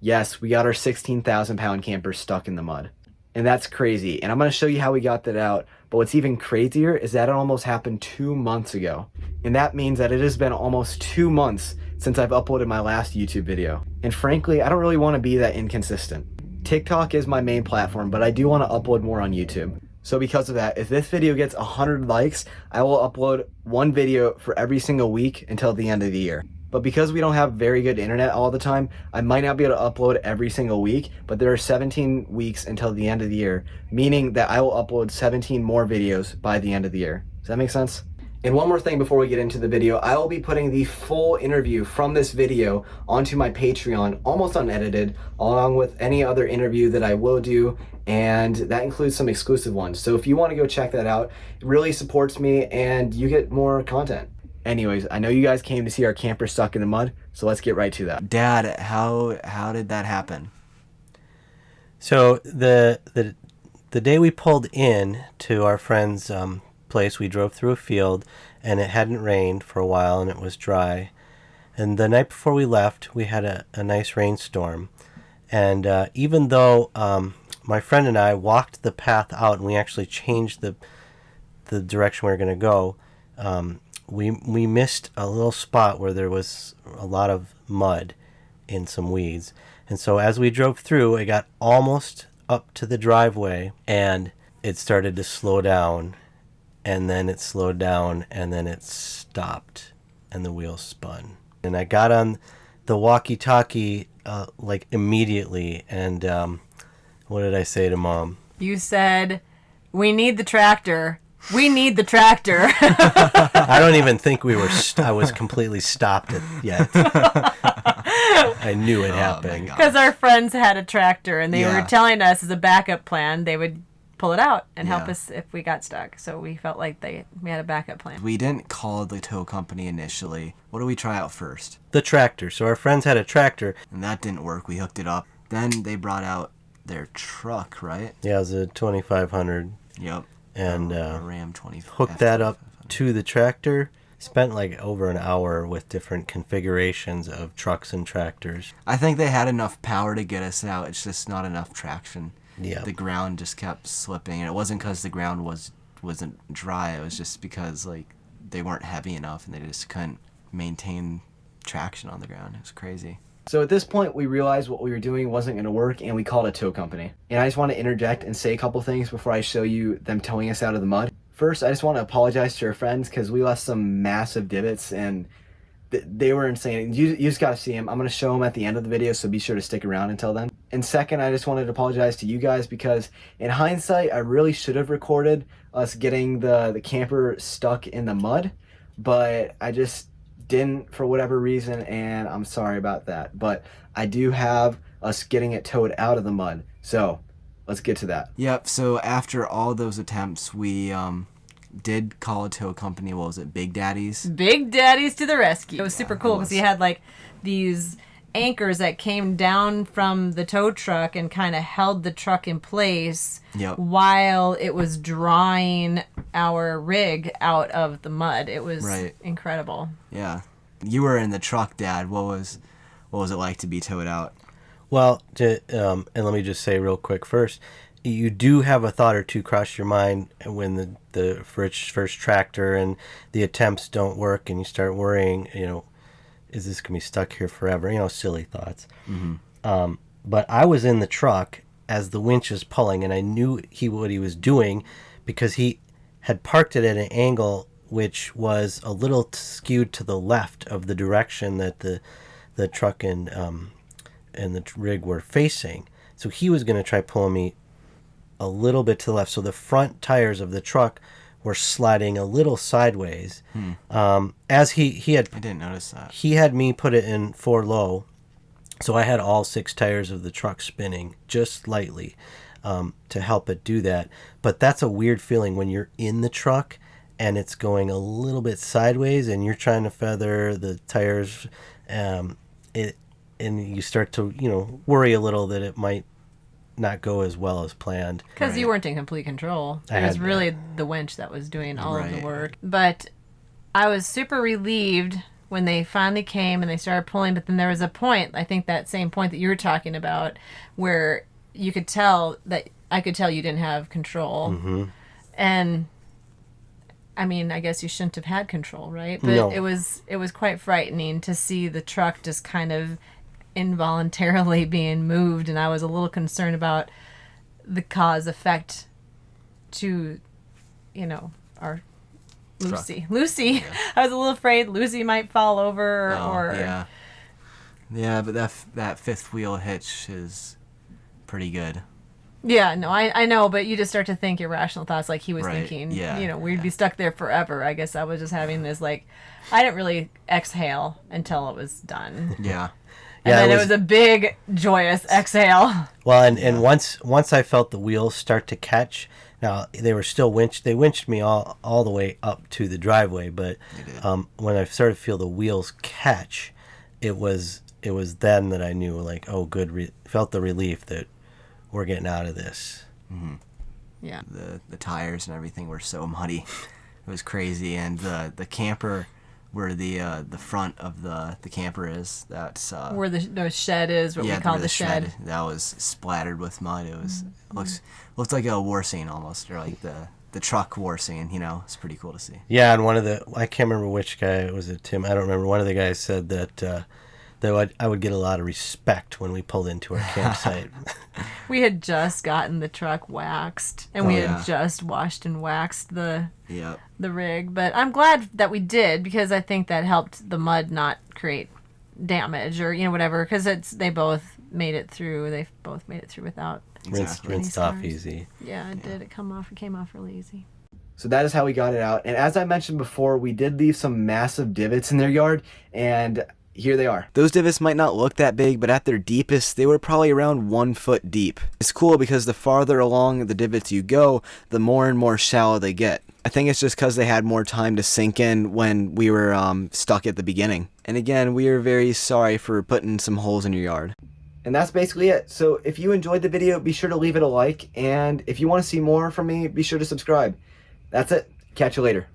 Yes, we got our 16,000-pound camper stuck in the mud. And that's crazy. And I'm going to show you how we got that out. But what's even crazier is that it almost happened 2 months ago. And that means that it has been almost 2 months since I've uploaded my last YouTube video. And frankly, I don't really want to be that inconsistent. TikTok is my main platform, but I do want to upload more on YouTube. So because of that, if this video gets 100 likes, I will upload one video for every single week until the end of the year. But because we don't have very good internet all the time, I might not be able to upload every single week, but there are 17 weeks until the end of the year, meaning that I will upload 17 more videos by the end of the year. Does that make sense? And one more thing before we get into the video, I will be putting the full interview from this video onto my Patreon, almost unedited, along with any other interview that I will do, and that includes some exclusive ones. So if you want to go check that out, it really supports me and you get more content. Anyways, I know you guys came to see our camper stuck in the mud, so let's get right to that. Dad, how did that happen? So the day we pulled in to our friend's place, we drove through a field, and it hadn't rained for a while, and it was dry. And the night before we left, we had a nice rainstorm. And even though my friend and I walked the path out, and we actually changed the direction we were going to go, we missed a little spot where there was a lot of mud in some weeds. And so as we drove through, it got almost up to the driveway, and it started to slow down. And then it slowed down, and then it stopped, and the wheels spun. And I got on the walkie-talkie like immediately, and what did I say to Mom? You said, "We need the tractor. We need the tractor." I don't even think we were. I was completely stopped yet. I knew it happened because our friends had a tractor, and they were telling us as a backup plan they would pull it out and help us if we got stuck. So we felt like we had a backup plan. We didn't call the tow company initially. What did we try out first? The tractor. So our friends had a tractor. And that didn't work. We hooked it up. Then they brought out their truck, right? Yeah, it was a 2500. Yep. And a Ram 25. Hooked that up to the tractor. Spent like over an hour with different configurations of trucks and tractors. I think they had enough power to get us out. It's just not enough traction. Yeah. The ground just kept slipping, and it wasn't because the ground wasn't dry. It was just because like they weren't heavy enough, and they just couldn't maintain traction on the ground. It was crazy. So at this point, we realized what we were doing wasn't going to work, and we called a tow company. And I just want to interject and say a couple things before I show you them towing us out of the mud. First, I just want to apologize to our friends because we left some massive divots, and they were insane. You just got to see them. I'm going to show them at the end of the video, so be sure to stick around until then. And second, I just wanted to apologize to you guys because in hindsight, I really should have recorded us getting the camper stuck in the mud, but I just didn't for whatever reason, and I'm sorry about that. But I do have us getting it towed out of the mud, so let's get to that. Yep, so after all those attempts, we did call a tow company. What was it, Big Daddies? Big Daddies to the rescue. It was super cool because he had like these anchors that came down from the tow truck and kind of held the truck in place while it was drawing our rig out of the mud. It was incredible. Yeah. You were in the truck, Dad. What was it like to be towed out? Well, and let me just say real quick first, you do have a thought or two cross your mind when the first tractor and the attempts don't work, and you start worrying, is this going to be stuck here forever? Silly thoughts. Mm-hmm. But I was in the truck as the winch was pulling, and I knew what he was doing because he had parked it at an angle which was a little skewed to the left of the direction that the truck and the rig were facing. So he was going to try pulling me a little bit to the left. So the front tires of the truck were sliding a little sideways. As he had... I didn't notice that. He had me put it in 4 low. So I had all 6 tires of the truck spinning just slightly to help it do that. But that's a weird feeling when you're in the truck and it's going a little bit sideways and you're trying to feather the tires. And you start to, worry a little that it might not go as well as planned. Because you weren't in complete control. It was really the winch that was doing all of the work. But I was super relieved when they finally came and they started pulling. But then there was a point, I think that same point that you were talking about, where you could tell that I could tell you didn't have control. Mm-hmm. And I mean, I guess you shouldn't have had control, right? But No. it was quite frightening to see the truck just kind of involuntarily being moved, and I was a little concerned about the cause effect to, you know, our Lucy. Lucy. Yeah. I was a little afraid Lucy might fall over or yeah, but that fifth wheel hitch is pretty good. Yeah, no, I know, but you just start to think irrational thoughts like he was thinking, yeah, you know, we'd be stuck there forever. I guess I was just having this, like, I didn't really exhale until it was done. Yeah. And then it was a big, joyous exhale. Well, and once I felt the wheels start to catch, now they were still they winched me all the way up to the driveway, but when I started to feel the wheels catch, it was then that I knew, like, oh, good, felt the relief that we're getting out of this. Mm-hmm. Yeah. The tires and everything were so muddy. It was crazy. And the camper, where the front of the camper is, that's where the shed is, what we call the shed. That was splattered with mud. It was looked like a war scene almost, or like the truck war scene. You know, it's pretty cool to see. Yeah, and I can't remember which guy was it. Tim, I don't remember. One of the guys said that I would get a lot of respect when we pulled into our campsite. We had just gotten the truck waxed, and we had just washed and waxed the rig. But I'm glad that we did, because I think that helped the mud not create damage or, you know, whatever, because they both made it through. They both made it through without rinsed off easy. Yeah, it did. It came off really easy. So that is how we got it out. And as I mentioned before, we did leave some massive divots in their yard, and here they are. Those divots might not look that big, but at their deepest, they were probably around 1 foot deep. It's cool because the farther along the divots you go, the more and more shallow they get. I think it's just because they had more time to sink in when we were stuck at the beginning. And again, we are very sorry for putting some holes in your yard. And that's basically it. So if you enjoyed the video, be sure to leave it a like. And if you want to see more from me, be sure to subscribe. That's it. Catch you later.